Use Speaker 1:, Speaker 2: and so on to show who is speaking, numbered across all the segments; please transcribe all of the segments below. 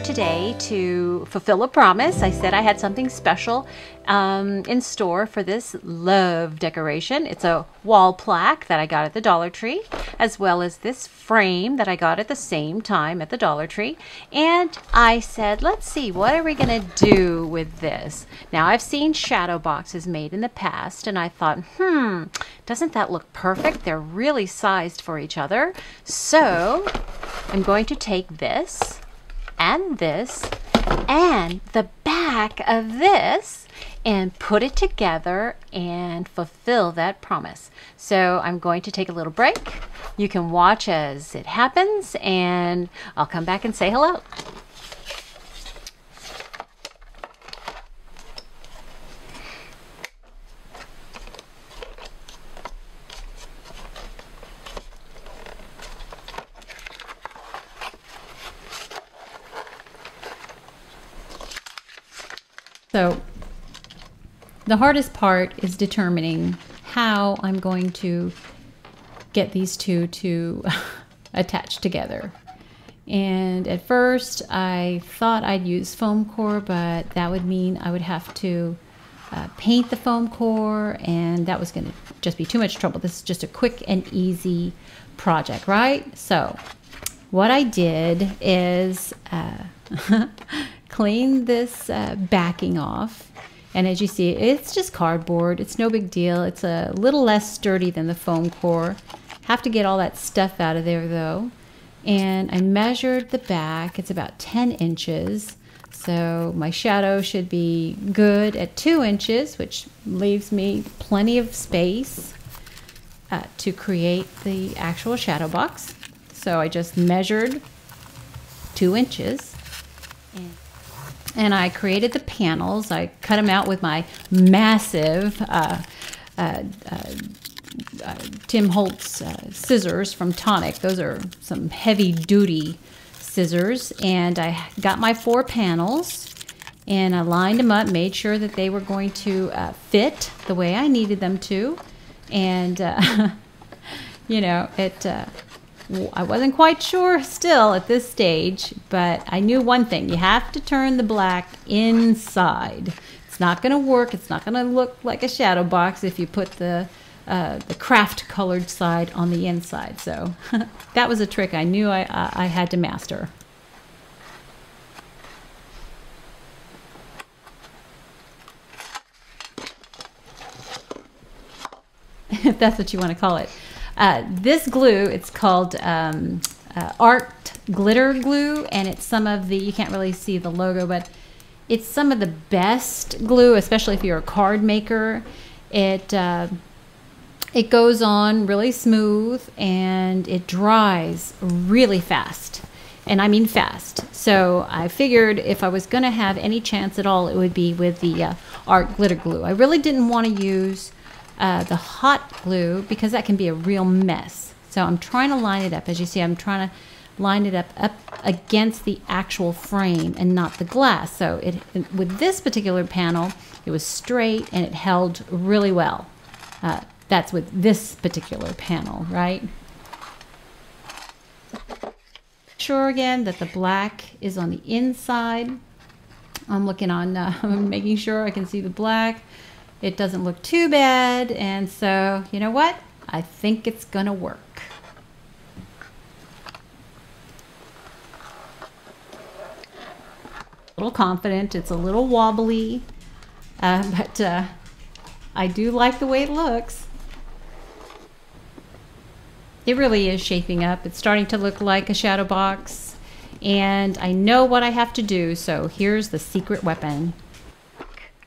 Speaker 1: today to fulfill a promise. I said I had something special in store for this love decoration. It's a wall plaque that I got at the Dollar Tree, as well as this frame that I got at the same time at the Dollar Tree. And I said, let's see, what are we going to do with this? Now, I've seen shadow boxes made in the past, and I thought, doesn't that look perfect? They're really sized for each other. So I'm going to take this and this and the back of this and put it together and fulfill that promise. So I'm going to take a little break. You can watch as it happens, and I'll come back and say hello.
Speaker 2: So the hardest part is determining how I'm going to get these two to attach together. And at first I thought I'd use foam core, but that would mean I would have to paint the foam core, and that was going to just be too much trouble. This is just a quick and easy project, right? So what I did is clean this backing off, and as you see, it's just cardboard. It's no big deal. It's a little less sturdy than the foam core. Have to get all that stuff out of there though. And I measured the back. It's about 10 inches. So my shadow should be good at 2 inches, which leaves me plenty of space to create the actual shadow box. So I just measured 2 inches. And I created the panels. I cut them out with my massive Tim Holtz scissors from Tonic. Those are some heavy duty scissors. And I got my 4 panels and I lined them up, made sure that they were going to fit the way I needed them to. And, you know, I wasn't quite sure still at this stage, but I knew one thing. You have to turn the black inside. It's not going to work. It's not going to look like a shadow box if you put the craft colored side on the inside. So that was a trick I knew I had to master. If that's what you want to call it. This glue, it's called art glitter glue, and it's some of the, you can't really see the logo, but it's some of the best glue, especially if you're a card maker. It goes on really smooth and it dries really fast, and I mean fast. So I figured if I was going to have any chance at all, it would be with the art glitter glue. I really didn't want to use the hot glue because that can be a real mess. So I'm trying to line it up. As you see, I'm trying to line it up against the actual frame and not the glass. So with this particular panel, it was straight and it held really well. That's with this particular panel, right? Sure again that the black is on the inside. I'm looking on, making sure I can see the black. It doesn't look too bad, and so, you know what? I think it's gonna work. A little confident, it's a little wobbly, but I do like the way it looks. It really is shaping up. It's starting to look like a shadow box, and I know what I have to do, so here's the secret weapon.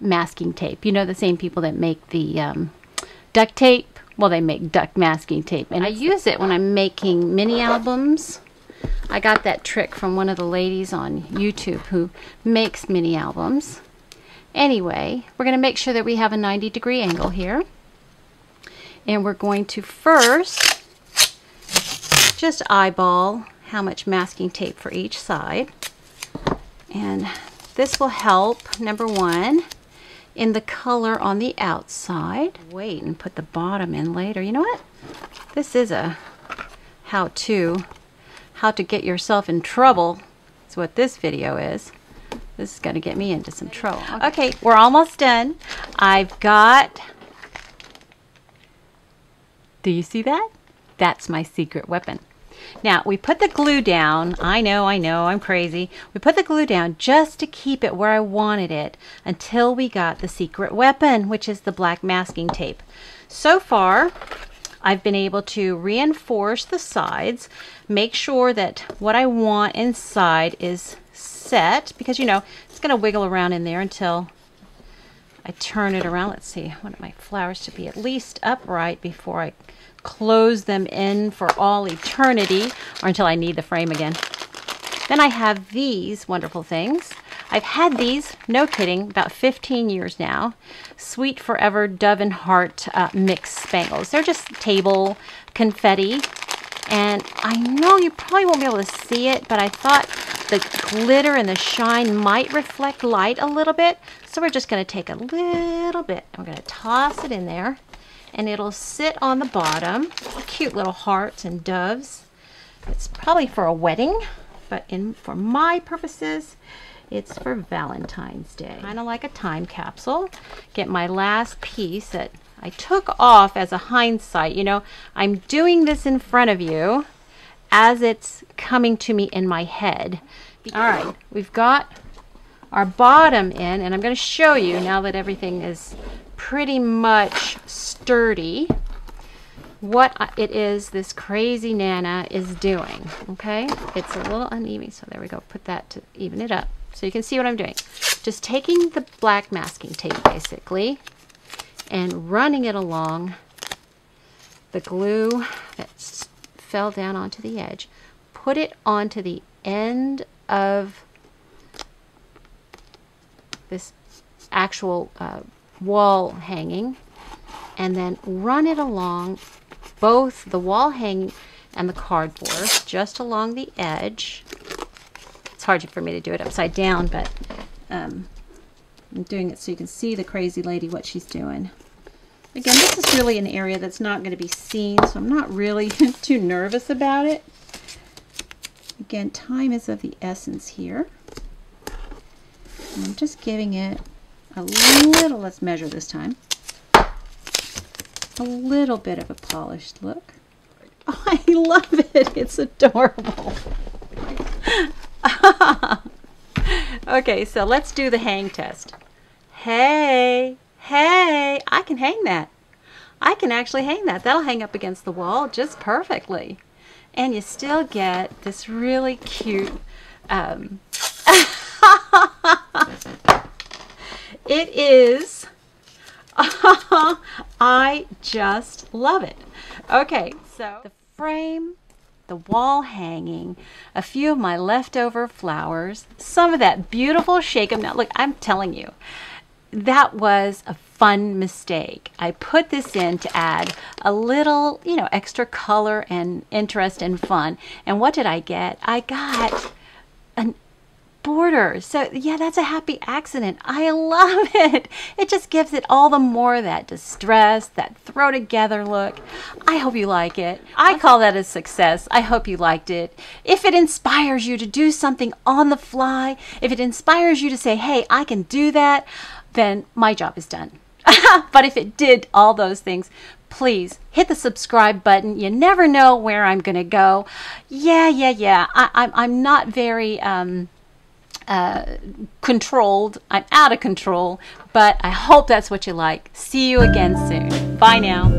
Speaker 2: Masking tape. You know, the same people that make the duct tape? Well, they make duct masking tape. And I use it when I'm making mini albums. I got that trick from one of the ladies on YouTube who makes mini albums. Anyway, we're going to make sure that we have a 90-degree angle here. And we're going to first just eyeball how much masking tape for each side. And this will help, number one, in the color on the outside. Wait and put the bottom in later. You know what? This is a how to get yourself in trouble
Speaker 1: That's what this video is. This is going to get me into some trouble. Okay, we're almost done. I've got... Do you see that? That's my secret weapon. Now, we put the glue down. I know, I'm crazy. We put the glue down just to keep it where I wanted it until we got the secret weapon, which is the black masking tape. So far, I've been able to reinforce the sides, make sure that what I want inside is set, because you know, it's going to wiggle around in there until I turn it around. Let's see, I want my flowers to be at least upright before I close them in for all eternity, or until I need the frame again. Then I have these wonderful things. I've had these, no kidding, about 15 years now. Sweet Forever Dove and Heart mixed spangles. They're just table confetti. And I know you probably won't be able to see it, but I thought the glitter and the shine might reflect light a little bit. So we're just going to take a little bit. I'm going to toss it in there. And it'll sit on the bottom. Cute little hearts and doves. It's probably for a wedding, but for my purposes, it's for Valentine's Day. Kind of like a time capsule. Get my last piece that I took off as a hindsight. You know, I'm doing this in front of you as it's coming to me in my head. All right, we've got our bottom in, and I'm going to show you now that everything is pretty much sturdy what it is this crazy Nana is doing. Okay, it's a little uneven, so there we go. Put that to even it up so you can see what I'm doing. Just taking the black masking tape basically and running it along the glue that fell down onto the edge. Put it onto the end of this actual wall hanging, and then run it along both the wall hanging and the cardboard, just along the edge. It's hard for me to do it upside down, but I'm doing it so you can see the crazy lady, what she's doing. Again, this is really an area that's not going to be seen, so I'm not really too nervous about it. Again, time is of the essence here. And I'm just giving it a little, let's measure this time, a little bit of a polished look. Oh, I love it. It's adorable. Okay, so let's do the hang test. Hey, I can hang that. I can actually hang that. That'll hang up against the wall just perfectly. And you still get this really cute it is, I just love it. Okay, so the frame, the wall hanging, a few of my leftover flowers, some of that beautiful shake 'em. Now look, I'm telling you, that was a fun mistake. I put this in to add a little, you know, extra color and interest and fun. And what did I get? I got an border. So yeah, that's a happy accident. I love it. It just gives it all the more that distress, that throw together look. I hope you like it. I call that a success. I hope you liked it. If it inspires you to do something on the fly, if it inspires you to say, hey, I can do that, then my job is done. But if it did all those things, please hit the subscribe button. You never know where I'm gonna go. Yeah. I'm not very controlled. I'm out of control, but I hope that's what you like. See you again soon. Bye now.